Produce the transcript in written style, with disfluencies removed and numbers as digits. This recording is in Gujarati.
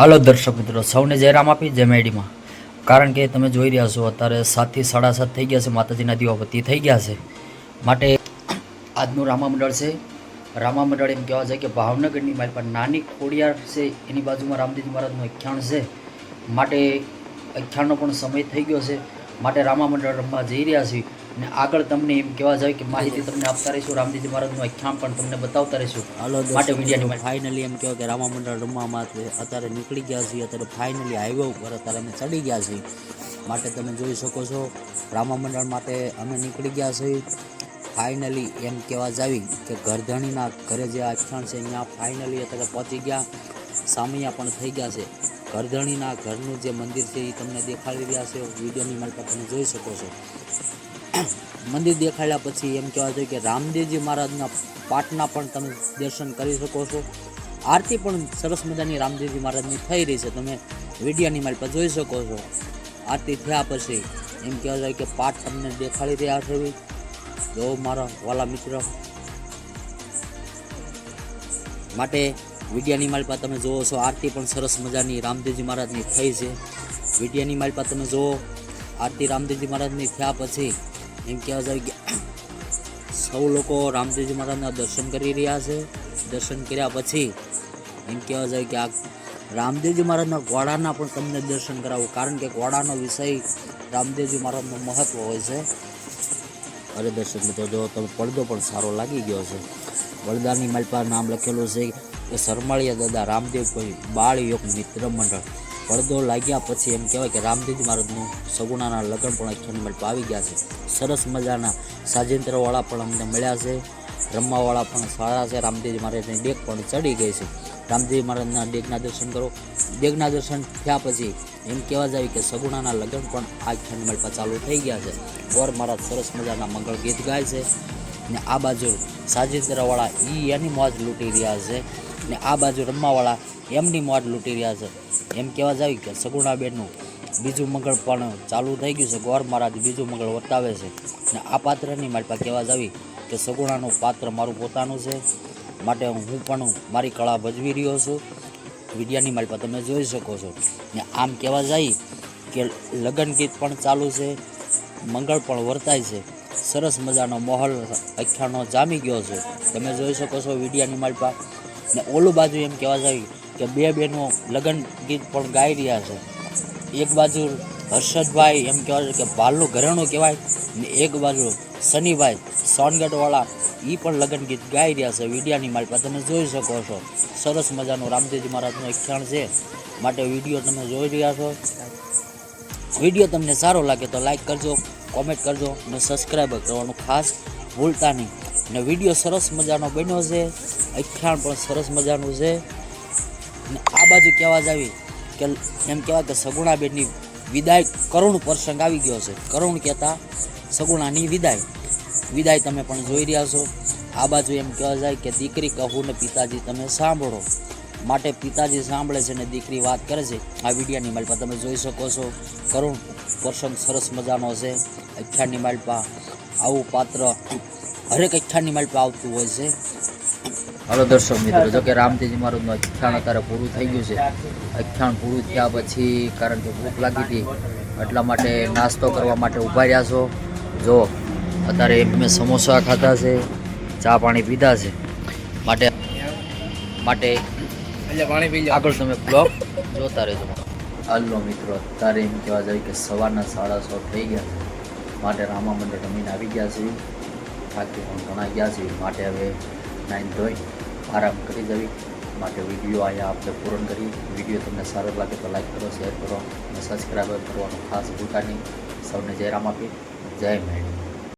હાલો દર્શક મિત્રો, સૌને જય રામ આપી જય મેડીમાં. કારણ કે તમે જોઈ રહ્યા છો અત્યારે 7 થી 7:30 થઈ ગયા છે, માતાજીના દીવાબત્તી થઈ ગયા છે. માટે આજનું રામા મંડળ છે. રામા મંડળ એમ કહેવા જાય કે ભાવનગરની મારી પાસે નાની ખોડિયાર છે, એની બાજુમાં રામદેવજી મહારાજનું અખ્યાણ છે. માટે અખ્યાણનો પણ સમય થઈ ગયો છે. માટે રામા મંડળ રમવા જઈ રહ્યા છીએ અને આગળ તમને એમ કહેવા જાય કે માહિતી તમને આપતા રહીશું. રામદેવજી મહારાજનું અખ્યાણ પણ તમને બતાવતા રહીશું. માટે વિડીયોની ફાઇનલી એમ કહેવાય કે રામા મંડળ રમવામાં અત્યારે નીકળી ગયા છીએ. અત્યારે ફાઇનલી હાઈવે ઉપર અત્યારે અમે ચડી ગયા છીએ. માટે તમે જોઈ શકો છો રામા મંડળ માટે અમે નીકળી ગયા છીએ. ફાઇનલી એમ કહેવા જાવી કે ગરધણીના ઘરે જે આખ્યાન છે અહીંયા ફાઇનલી અત્યારે પહોંચી ગયા. સામૈયા પણ થઈ ગયા છે. ગરધણીના ઘરનું જે મંદિર છે એ તમને દેખાડી રહ્યા છે. વિડીયોની માલપા તમે જોઈ શકો છો. મંદિર દેખાડ્યા પછી એમ કહેવા જોઈએ કે રામદેવજી મહારાજના પાટના પણ તમે દર્શન કરી શકો છો. આરતી પણ સરસ મજાની રામદેવજી મહારાજની થઈ રહી છે. તમે વિડીયોની માલપા જોઈ શકો છો. આરતી થયા પછી એમ કહેવા જાય કે પાઠ તમને દેખાડી રહ્યા છે. જો મારા વાલા મિત્ર માટે વિડીયોની માલપા તમે જુઓ છો આરતી પણ સરસ મજાની રામદેવજી મહારાજની થઈ છે. વિડીયોની માલપા તમે જુઓ આરતી રામદેવજી મહારાજની થયા પછી એમ કહેવા જાય કે સૌ લોકો રામદેવજી મહારાજના દર્શન કરી રહ્યા છે. દર્શન કર્યા પછી એમ કહેવા જાય કે આ રામદેવજી મહારાજના ઘોડાના પણ તમને દર્શન કરાવું. કારણ કે ઘોડાનો વિષય રામદેવજી મહારાજનો મહત્વ હોય છે. અરે દર્શક મિત્રો, જો તમે પડદો પણ સારો લાગી ગયો છે. વડદાની માલપા નામ લખેલું છે કે સરમાળિયા દાદા રામદેવ કોઈ બાળ યોગ મિત્ર મંડળ. પડદો લાગ્યા પછી એમ કહેવાય કે રામદેવજી મહારાજનું સગુણાના લગ્ન પણ અખ્યાની માલપા આવી ગયા છે. સરસ મજાના સાજેન્દ્રવાળા પણ અમને મળ્યા છે. રમવાવાળા પણ સારા છે. રામદેવજી મહારાજની ડેક પણ ચડી ગઈ છે. રામદેવજી મહારાજના ડેકના દર્શન કરો. ડેકના દર્શન થયા પછી એમ કહેવા જાય કે સગુણાના લગ્ન પણ આ અખ્યાની માલપા ચાલુ થઈ ગયા છે. ગોર મહારાજ સરસ મજાના મંગળ ગીત ગાય છે. ને આ બાજુ સાજેન્દ્રવાળા એની મોજ લૂંટી રહ્યા છે. ને આ બાજુ રમવાવાળા એમની મોજ લૂંટી રહ્યા છે. એમ કહેવા જાય કે સગુણાબેનનું બીજું મંગળ પણ ચાલુ થઈ ગયું છે. ગોર મહારાજ બીજું મંગળ વર્તાવે છે. ને આ પાત્રની માલપા કહેવા જાવી કે સગુણાનું પાત્ર મારું પોતાનું છે. માટે હું પણ મારી કળા ભજવી રહ્યો છું. વિડીયાની માલપા તમે જોઈ શકો છો. ને આમ કહેવા જાય કે લગ્ન ગીત પણ ચાલુ છે. મંગળ પણ વર્તાય છે. સરસ મજાનો માહોલ અખ્યાણનો જામી ગયો છે. તમે જોઈ શકો છો વિડીયાની માલપા. ને ઓલું બાજુ એમ કહેવા જાય કે બે બહેનો લગ્ન ગીત પણ ગાઈ રહ્યા છે. એક બાજુ હર્ષદભાઈ એમ કહેવાય કે ભાલનું ઘરેણું કહેવાય. ને એક બાજુ શનિભાઈ સોનગઢવાળા એ પણ લગ્ન ગીત ગાઈ રહ્યા છે. વિડીયાની માલપા તમે જોઈ શકો છો. સરસ મજાનું રામદેવજી મહારાજનું અખ્યાણ છે. માટે વિડીયો તમે જોઈ રહ્યા છો. વિડીયો તમને સારો લાગે તો લાઈક કરજો, કોમેન્ટ કરજો અને સબસ્ક્રાઈબ કરવાનું ખાસ ભૂલતા નહીં. અને વિડીયો સરસ મજાનો બન્યો છે. અખ્યાણ પણ સરસ મજાનું છે. અને આ બાજુ કહેવા જાવી કે એમ કહેવાય કે સગુણાબેનની વિદાય કરુણ પ્રસંગ આવી ગયો છે. કરુણ કહેતા સગુણાની વિદાય તમે પણ જોઈ રહ્યા છો. આ બાજુ એમ કહેવા જાય કે દીકરી કહું ને પિતાજી તમે સાંભળો. માટે પિતાજી સાંભળે છે ને દીકરી વાત કરે છે. આ વિડીયાની માલપા તમે જોઈ શકો છો. કરુણ પ્રસંગ સરસ મજાનો છે. અખ્યાનની માલપા આવું પાત્ર હરેક અખ્યાનની માલપા આવતું હોય છે. હાલો દર્શક મિત્રો, જો કે રામદેવજી મહારાજનું અખ્યાણ અત્યારે પૂરું થઈ ગયું છે. અખ્યાણ પૂરું થયા પછી કારણ કે ભૂખ લાગી હતી એટલા માટે નાસ્તો કરવા માટે ઊભા રહ્યા છો. જો અત્યારે મેં સમોસા ખાધા છે, ચા પાણી પીધા છે. માટે આગળ તમે બ્લોગ જોતા રહેજો. હાલો મિત્રો, અત્યારે એમ કહેવા જાય કે સવારના 6:30 થઈ ગયા. માટે રામા મંડળ રમીને આવી ગયા છે. થાકી પણ ઘણા ગયા છે. માટે હવે નાઈન ધોઈ આરામ કરી જવી. માટે વિડીયો અહીંયા આપણે પૂર્ણ કરી. વિડીયો તમને સારો લાગે તો લાઈક કરો, શેર કરો અને સબસ્ક્રાઈબર કરવાનું ખાસ ભૂલતા નહીં. સૌને જય રામ આપી જય મેળી.